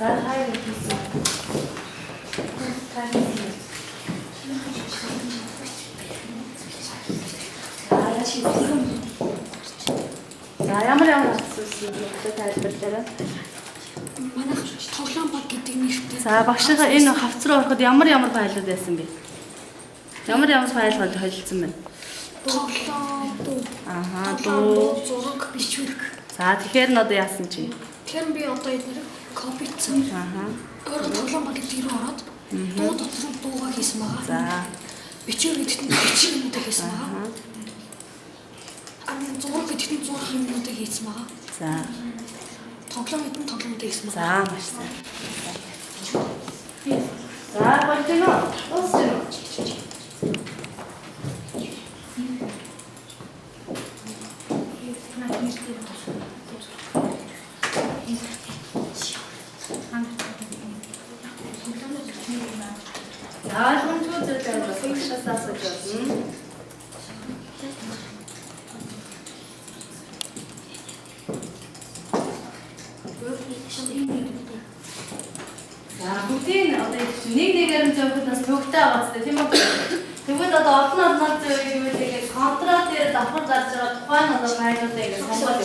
хайр хийсэн. За ямар асуусан бэ тайлбарлаарай. Манайх тоглоом баг гэдэг нэртэй. За багшийнхаа энэ хавц руу ороход ямар файлууд байсан бэ? Ямар файл холилдсон байна? Тоглоом дуу. Аха, дуу, зураг, бичвэр. За тэгэхээр нь одоо яасан чи? Тэгэхээр би одоо эднэрийг копицсан. Аха. Өөрөө тоглоом баг гэдэг рүү ороод дуу дотор дуугаа хийсэн байгаа. За. Бичвэр гэдэгт нь бичвэр юмудаа хийсэн байгаа. Зураг гэдэгт нь зураг юмудаа хийсэн байгаа. За. Тоглоом гэдэг нь тоглоомудаа хийсэн байгаа. За маш сайн. За болчихно. Дуусчихно. Ойлгомжтой зүйл бас багшаас асууж байна. За бүгдийн одоо нэг нэгээр нь зөвхөн бас төгтэй байгаа зү тийм үү? Тэгвэл одоо олон орноор зөв юу гэдэг контрол дээр давхар гарч байгаа тухайн одоо файлуудаа ингэ сонгоод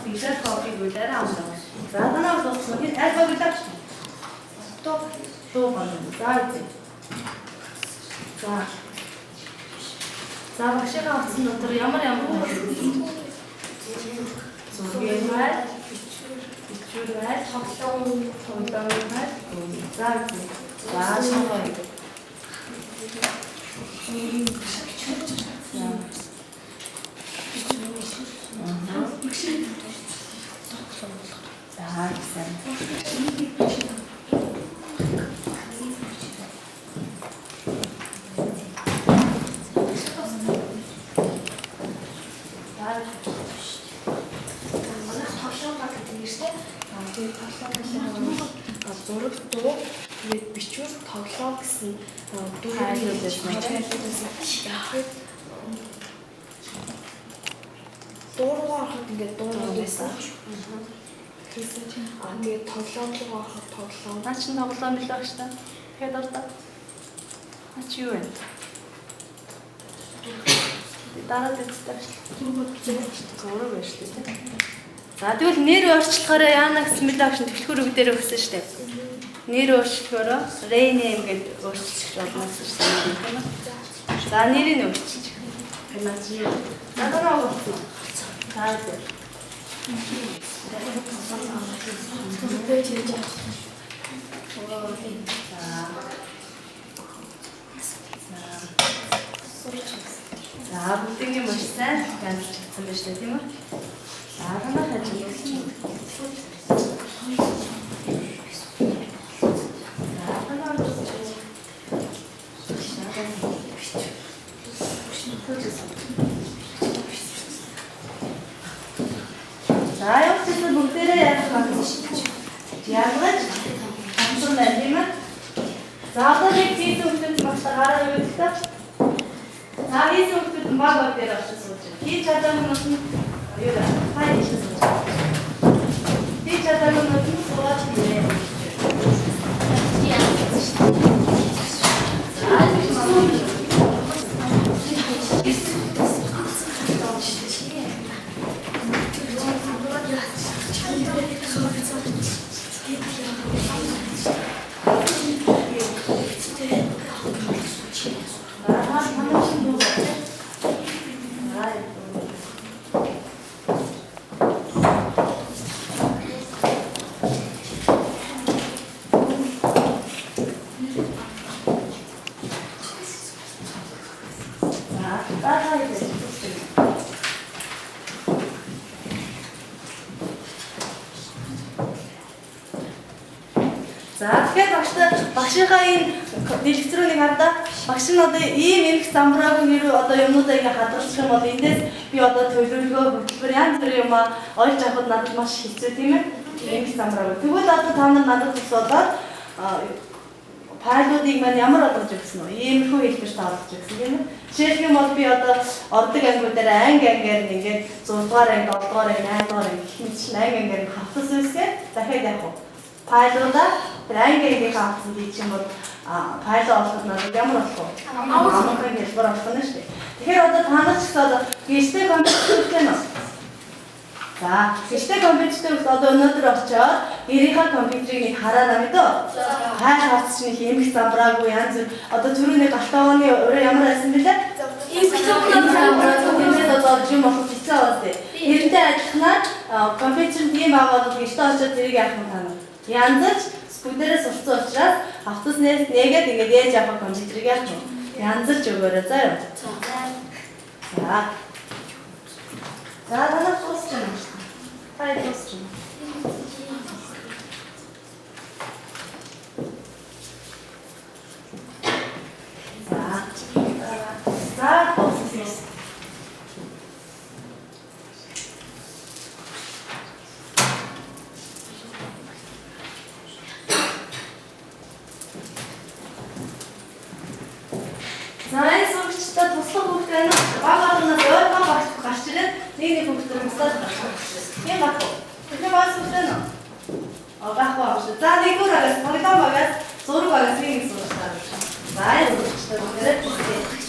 Бишэр кофе гүлээр амлаа. За танаа бас нэг аль багтаж. Тоо байна. За. За багшаа авсан дотор ямар зургийн байр, бичвэр байр, тоглоом байр. За. За шаваа. Зураг дуу бичвэр тоглоом гэсэн дуу хайлууд байсан. Дуурайгаа ороход ингээд дуурай байсан. Тэгээд тоглоом руу ороход тоглоом. Наа чин тоглоом билээ багш та. Тэгэхэд ордоо. Ач юу вэ? Дараа дэвстэй шүү. Зураг байна шүү дээ. За тэгвэл нэр өөрчлөхөөрөө яана гэсэн мэлээ багш төвлөхөр үг дээр өгсөн шүү дээ. Нэр өөрчлөхөөрөө rename гэдэг өөрчлөх болно шүү дээ. За нэрийг өөрчилж. Гэнаач юу? Надад өгсөн. За. За бүгдийн маш сайн ганц чадсан байж таа тийм үү? За танаа хажууд. За явчихсан бүгдээрээ яах вэ? Ягаж хамтран байна тийм үү? За одоо нэг тийм хүмүүс багтаа гараа юу гэдэг вэ? За ийм хүмүүс баг дээр очиж сууж байна. Хийж чадаагүй хүмүүс нь юу вэ? Хай хийж сууж байна. Хийж чадаагүй хүмүүс нь сууж байна. За тэгэхээр багшийнхаа энэ дэлгэцрүүнийг хардаа багш нь одоо ийм их замбраагүй нэр одоо юмнуудаа ингээ хадгалах юм бол эндээс би одоо төлөвлөгөө хөтөлбөр янз бүрийн юм олж авахд надад маш хэцүү тийм ээ. Ийм их замбраагүй. Тэгвэл одоо та нар надад тусалаад файлуудыг маань ямар олгож өгсөн үү? Иймэрхүү хэлбэрт олгож өгсөн тийм ээ. Жишээлх юм бол би одоо ордог ангиуд дээр анги-ангиар ингээд 6 дугаар анги, 7 дугаар анги, 8 дугаар анги гэх мэт чинь анги-ангиар хавтас үсгээд дахиад явах уу? Файлуудаа тэр анги-ангийн хавтсан дий чинь бол файл олоход надад ямар болох вэ? Амархан хэлбэр болох нь шүү дээ. Тэгэхээр одоо та нар ч гэсэн гişтэй компьютертэй нөө. За, гişтэй компьютертэй одоо өнөөдөр очиод гэрийнхаа компьютерийг нэг хараа намайг дөө. Файл хавцсан их эмх замбраагүй янз бүр одоо түрүүний галтаагааны өөрөө ямар байсан бэлээ? Эмх одоо юм болох хэцүү байна дээ. Тэрнтэй адилханаар компьютер тийм байгаа бол гişтэй очиод тэрийг яах юм таа. Янзч бүгдээрээ сурцсан учраас автоснээс нэгээд ингээд ээж авах компьютерийг яах вэ? Янзч өгөөрэй заа юу. За. За танаа дуусч байна. Хай дуусч байна. За дууссан. За энэ сурагчдаа туслах хүүхдээ баг багнаас ойрхон гарч ирээд нэг хүүхдээ туслаад тийм баг. Тэгэхээр бас үгүй нэ. Баг баг. За нэг өөр агаас тоглоом агаас зураг агаас нэг сурагчдаа. За энэ сурагчдаа бүгдээ туслая.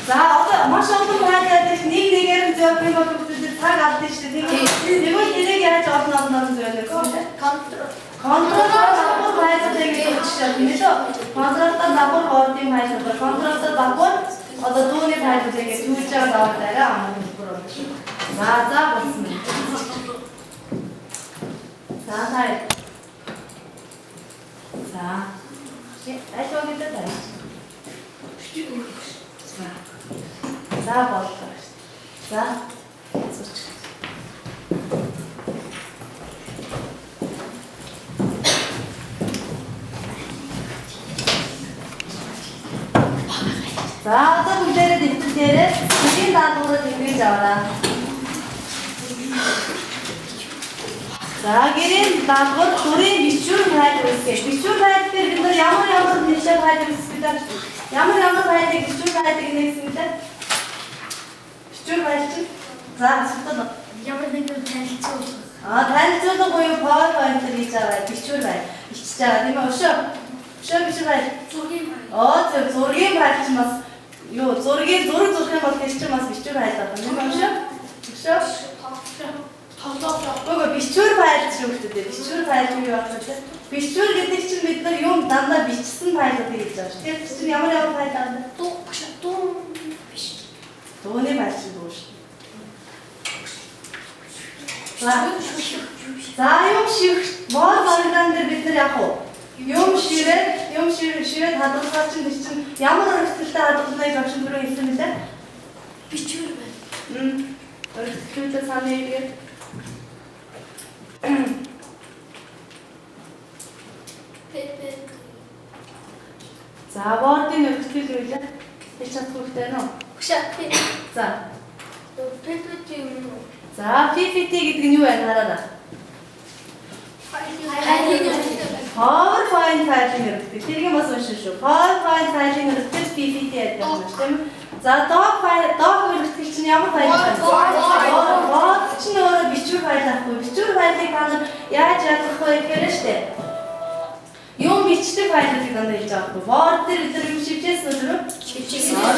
За одоо маш олон байгаад нэг нэгээр нь зөв юм бол бүгд цаг алдсан шүү дээ. Тэгвэл тэрийг яаж олон зөвлөх вэ? Контрол байгаад ингэж хэлчихсэн юм шүү. Контролтой дагуур ордын файл одоо контролтой дагуур одоо дууны файлыг ингэж түүж аваад байгаа амар хэлбэр болж байна. За болсон. За хай. За. Ажил гэдэг тань. За боллоо. За. Сууч. За одоо бүгдээрээ дэвтэр дээрээ хэдийн даалгаврыг хэмжиж аваарай. За гэрийн даалгавар төрийн бичвэр файл үүсгэж. Бичвэр файл дээр бид нар ямар нэршил файл үүсгэж байна? Ямар файлыг бичвэр файлыг нэгсэн гэдэг? Бичвэр файл чинь за асуудал ямар нэгэн танилцуулга. Танилцуулга буюу PowerPoint хийж байгаа бичвэр файл ичж байгаа тийм үү? Өшөө бичвэр файл. Зургийн файл. Зургийн файл чинь бас юу зураг зурх юм бол тэр чинь бас бичвэр файл байна тийм үү? Өшөө Гоо бичвэр файл шүү дээ. Бичвэр файл юу байх вэ? Бичвэр гэдэг чинь бид нар юм дандаа бичсэн файлууд хийж байгаа шүү. Тэр чинь ямар файл аа? Дуу биш. Дууны файл шүү дээ. За юм шиг боо багдан дээр бид нар яах вэ? Юм ширээд хадгалгаа чинь ямар өргөдөлтэй хадгалныг авшин түрүү хэлсэн мэлээ? Бичвэр байна. Өргөдөлтэй санаа игээ. За, board-ын өргөтгөл үйлээ. Хийж чадахгүй байна уу? За. За, PPT гэдэг нь юу вэ хараарай. PowerPoint файлын өргөтгөл. Тэрийг бас уншин шүү. PowerPoint файлын өргөтгөл PPT гэдэг юм шүү, тийм үү? За, doc өргөтгөл чинь ямар файл вэ? Doc чинь өөрөө бичвэр файл ахгүй. Бичвэр файлыг та нар яаж яах вэ гэхээр штэ. Юм бичдэг файлуудыг дандаа хийж байгаа байхгүй. Word дээр бид нар юм шивжсэн үү?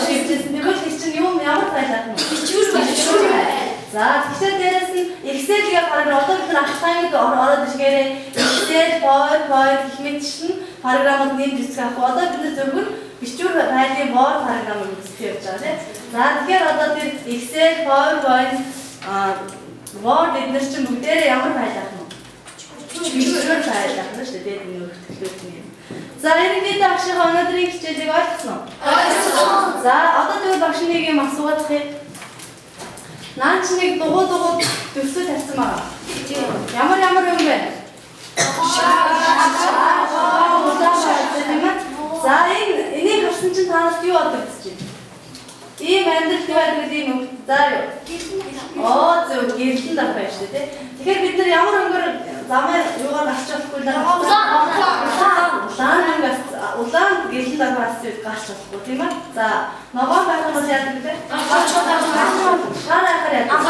Шивжсэн. Тэгвэл тэр чинь юм ямар файл аах вэ? Бичвэр файл. За, тэгэхээр дээрээс нь Excel-ийг хараад одоо бид нар ахлахыг ороод ишгээрээ Excel, PowerPoint гэх мэт чинь програмууд нэмж үзэх авах. Одоо бид нар зөвхөн бичвэр файлын Word програмыг үзэх явж байгаа тийм. За, тэгэхээр одоо тэр Excel, PowerPoint, Word эдгээр чинь бүгдээрээ ямар файл аах вэ? Бичвэр файл аах нь шүү дээ. Дээд нь өргөтгөлүүд юм. За, энэ багшийн өнөөдрийн хичээлийг ойлгосон уу? Ойлгосон. За, одоо тэгвэл багш нэг юм асуугаад хээ. Наач нэг дугуй төвсөд тавьсан байгаа. Ямар юм бэ? За, энийг харсан чинь та нарт юу бодогдож байна? Ийм амьдрал байдаг ийм юм. За юу? Зөв гэрэлтэн дах байж шүү дээ. Тэгэхээр бид нар ямар өнгөөр замаар юугаар гарч болохгүй л улаан гэрэлтэн дахаас гарч болохгүй тийм ээ. За, ногоон байх бол яадаг вэ? Шар ахаар яадаг.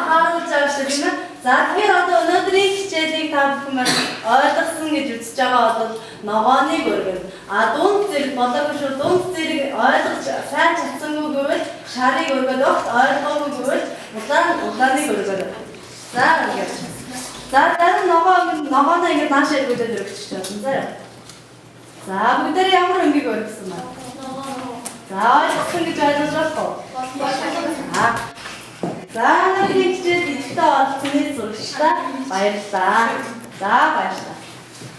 Харуулж байгаа шүү тийм ээ. За, тэгэхээр одоо өнөөдрийн хичээлийг та бүхэн ойлгосон гэж үзэж байгаа бол ногооныг өргөн. Дунд зэрэг болоогүй шүү. Дунд зэрэг ойлгож сайн чадсангүй гэвэл шарыг өргөд огт ойлгоогүй гэвэл улааныг өргөд. За, ингэж. За, дараа нь ногооноо ингэж нааш эргүүлээд өргөчих болно. За. За, бүгдээ ямар өнгийг өргөсөн бэ? За, ойлгосон гэж ойлгож байна уу? За, нэг хичээл идэвхтэй олцсны зурагчдаа баярлалаа. За, баярлалаа.